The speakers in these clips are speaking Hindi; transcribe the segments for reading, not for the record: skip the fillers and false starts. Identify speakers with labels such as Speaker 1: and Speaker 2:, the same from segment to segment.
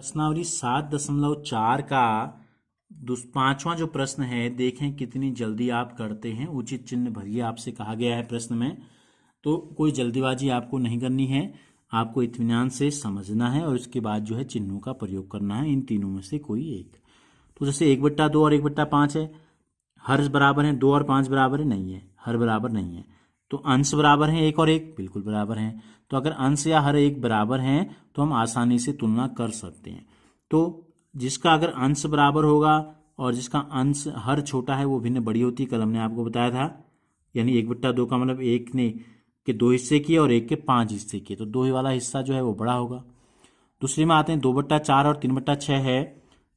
Speaker 1: प्रश्नावली 7.4 का पांचवा जो प्रश्न है, देखें कितनी जल्दी आप करते हैं। उचित चिन्ह भरिए आपसे कहा गया है प्रश्न में, तो कोई जल्दीबाजी आपको नहीं करनी है। आपको इत्मीनान से समझना है और उसके बाद जो है चिन्हों का प्रयोग करना है, इन तीनों में से कोई एक। तो जैसे 1/2 और 1/5 है, हर बराबर है, 2 और 5 बराबर है, नहीं है, हर बराबर नहीं है। तो अंश बराबर है, 1 और 1 बिल्कुल बराबर हैं। तो अगर अंश या हर एक बराबर हैं तो हम आसानी से तुलना कर सकते हैं। तो जिसका अगर अंश बराबर होगा और जिसका अंश हर छोटा है वो भिन्न बड़ी होती है, कल हमने आपको बताया था। यानी 1/2 का मतलब एक ने के 2 हिस्से किए और एक के 5 हिस्से किए, तो 2 वाला हिस्सा जो है वो बड़ा होगा। दूसरी में आते हैं 2/4 और 3/6 है।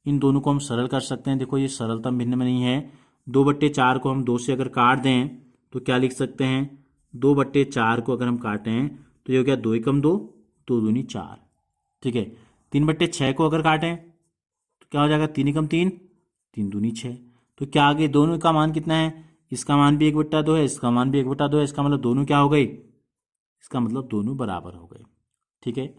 Speaker 1: इन दोनों को हम सरल कर सकते हैं। देखो ये सरलतम भिन्न में नहीं है। 2/4 को हम 2 से अगर काट दें तो क्या लिख सकते हैं, 2/4 को अगर हम काटें तो ये हो गया 2 एकम 2, 2 दूनी 4। ठीक है। 3/6 को अगर काटें तो क्या हो जाएगा, 3 एकम 3, 3 दूनी 6। तो क्या आगे दोनों का मान कितना है, इसका मान भी 1/2 है, इसका मान भी 1/2 है। इसका मतलब दोनों क्या हो गई, इसका मतलब दोनों बराबर हो गए। ठीक है।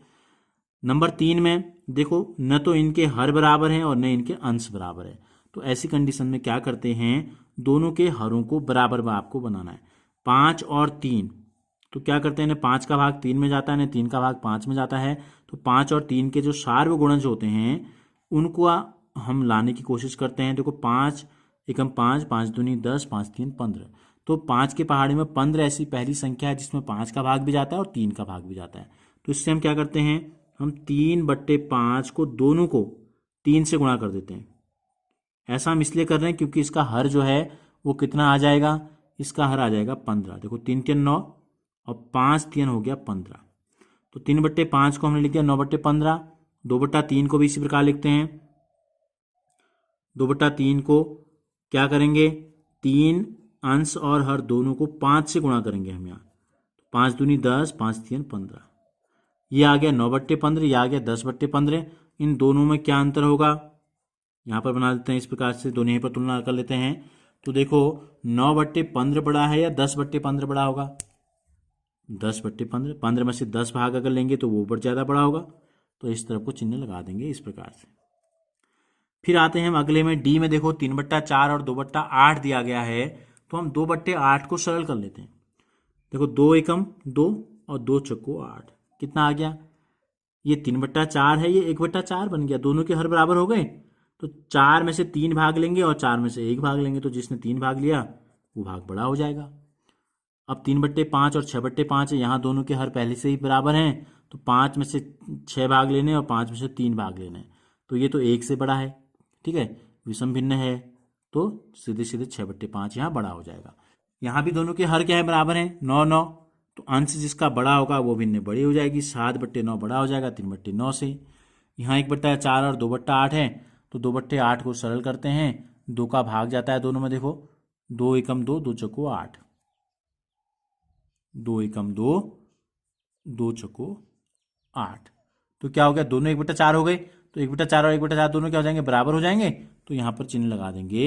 Speaker 1: नंबर 3 में देखो, न तो इनके हर बराबर हैं और न इनके अंश बराबर है। तो ऐसी कंडीशन में क्या करते हैं, दोनों के हरों को बराबर आपको बनाना है। 5 और 3, तो क्या करते हैं, 5 का भाग 3 में जाता है, 3 का भाग 5 में जाता है। तो 5 और 3 के जो सार्वगुणज होते हैं उनको हम लाने की कोशिश करते हैं। देखो 5 एकम 5, 5 दूनी 10, 5 3 15। तो 5 के पहाड़ी में 15 ऐसी पहली संख्या है जिसमें 5 का भाग भी जाता है और 3 का भाग भी जाता है। तो इससे हम क्या करते हैं, हम 3/5 को दोनों को 3 से गुणा कर देते हैं। ऐसा हम इसलिए कर रहे हैं क्योंकि इसका हर जो है वो कितना आ जाएगा, इसका हर आ जाएगा 15। देखो 3 3 9 और 5 3 हो गया 15। तो 3/5 को हमने लिख दिया 9/15। 2/3 को भी इसी प्रकार लिखते हैं। 2/3 को क्या करेंगे, 3 अंश और हर दोनों को 5 से गुणा करेंगे हम यहाँ। 5 दूनी 10, 5 3 15। ये आ गया 9/15, ये आ गया 10/15। इन दोनों में क्या अंतर होगा, यहाँ पर बना देते हैं इस प्रकार से, दोनों ही पर तुलना कर लेते हैं। तो देखो 9/15 बड़ा है या 10/15 बड़ा होगा, 10/15। 15 में से 10 भाग अगर लेंगे तो वो ऊपर ज़्यादा बड़ा होगा। तो इस तरफ को चिन्ह लगा देंगे इस प्रकार से। फिर आते हैं हम अगले में, डी में देखो 3/4 और 2/8 दिया गया है। तो हम 2/8 को सरल कर लेते हैं। देखो 2 एकम 2 और 2 चक्को 8, कितना आ गया, ये 3/4 है, ये 1/4 बन गया। दोनों के हर बराबर हो गए। तो 4 में से 3 भाग लेंगे और 4 में से 1 भाग लेंगे। तो जिसने 3 भाग लिया वो भाग बड़ा हो जाएगा। अब 3/5 और 6/5 है, यहाँ दोनों के हर पहले से ही बराबर हैं। तो 5 में से 6 भाग लेने और 5 में से 3 भाग लेने, तो ये तो 1 से बड़ा है। ठीक है, विषम भिन्न है, तो सीधे सीधे 6/5 यहाँ बड़ा हो जाएगा। यहाँ भी दोनों के हर क्या है, बराबर हैं, 9 9। तो अंश जिसका बड़ा होगा वो भिन्न बड़ी हो जाएगी, 7/9 बड़ा हो जाएगा 3/9 से। यहाँ 1/4 और 2/8 है, तो 2/8 को सरल करते हैं। 2 का भाग जाता है दोनों में, देखो 2 एकम 2, 2 चक्को 8, 2 एकम 2, 2 चक्को 8। तो क्या हो गया, दोनों 1/4 हो गए। तो 1/4 और 1/4 दोनों क्या हो जाएंगे, बराबर हो जाएंगे। तो यहाँ पर चिन्ह लगा देंगे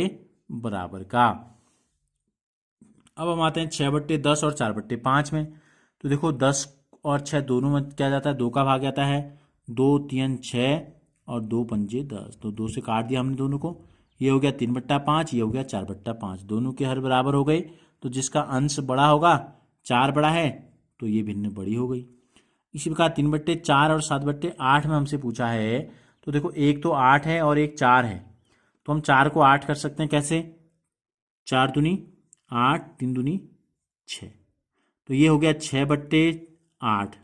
Speaker 1: बराबर का। अब हम आते हैं 6/10 और 4/5 में। तो देखो 10 और 6 दोनों में क्या जाता है, 2 का भाग जाता है। 2 3 6 और 2 पंजे 10, तो 2 से काट दिया हमने दोनों को। ये हो गया 3/5, ये हो गया 4/5। दोनों के हर बराबर हो गए। तो जिसका अंश बड़ा होगा, 4 बड़ा है, तो ये भिन्न बड़ी हो गई। इसी प्रकार 3/4 और 7/8 में हमसे पूछा है। तो देखो एक तो 8 है और एक 4 है। तो हम 4 को 8 कर सकते हैं कैसे, 4 दूनी 8, 3 दूनी 6। तो ये हो गया 6/8।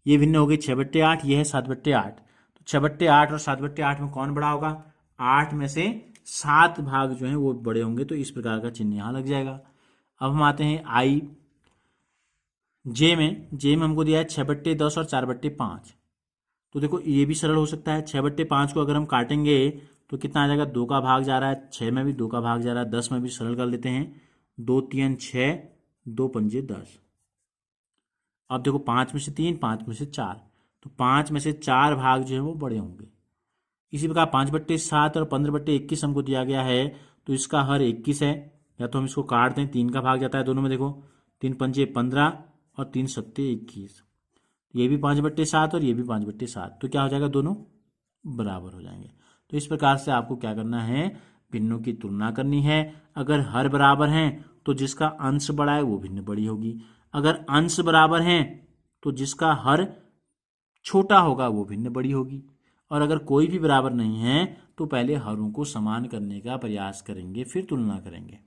Speaker 1: ये भिन्न हो गई 6/8, ये है 7/8। तो 6/8 और 7/8 में कौन बड़ा होगा, 8 में से 7 भाग जो हैं वो बड़े होंगे। तो इस प्रकार का चिन्ह यहाँ लग जाएगा। अब हम आते हैं आई जे में हमको दिया है 6/10 और 4/5। तो देखो ये भी सरल हो सकता है। 6/5 को अगर हम काटेंगे तो कितना आ जाएगा, 2 का भाग जा रहा है, 6 में भी 2 का भाग जा रहा है, 10 में भी सरल कर लेते हैं। 2 3 6, 2 पंजे 10। अब देखो 5 में से 3, 5 में से 4, तो 5 में से 4 भाग जो है वो बड़े होंगे। इसी प्रकार 5/7 और 15/21 हमको दिया गया है। तो इसका हर 21 है, या तो हम इसको काट दें, 3 का भाग जाता है दोनों में। देखो 3 पंजे 15 और 3 सत्ते 21। ये भी 5/7 और ये भी 5/7, तो क्या हो जाएगा, दोनों बराबर हो जाएंगे। तो इस प्रकार से आपको क्या करना है, भिन्नों की तुलना करनी है। अगर हर बराबर हैं तो जिसका अंश बड़ा है वो भिन्न बड़ी होगी, अगर अंश बराबर हैं तो जिसका हर छोटा होगा वो भिन्न बड़ी होगी, और अगर कोई भी बराबर नहीं है तो पहले हरों को समान करने का प्रयास करेंगे, फिर तुलना करेंगे।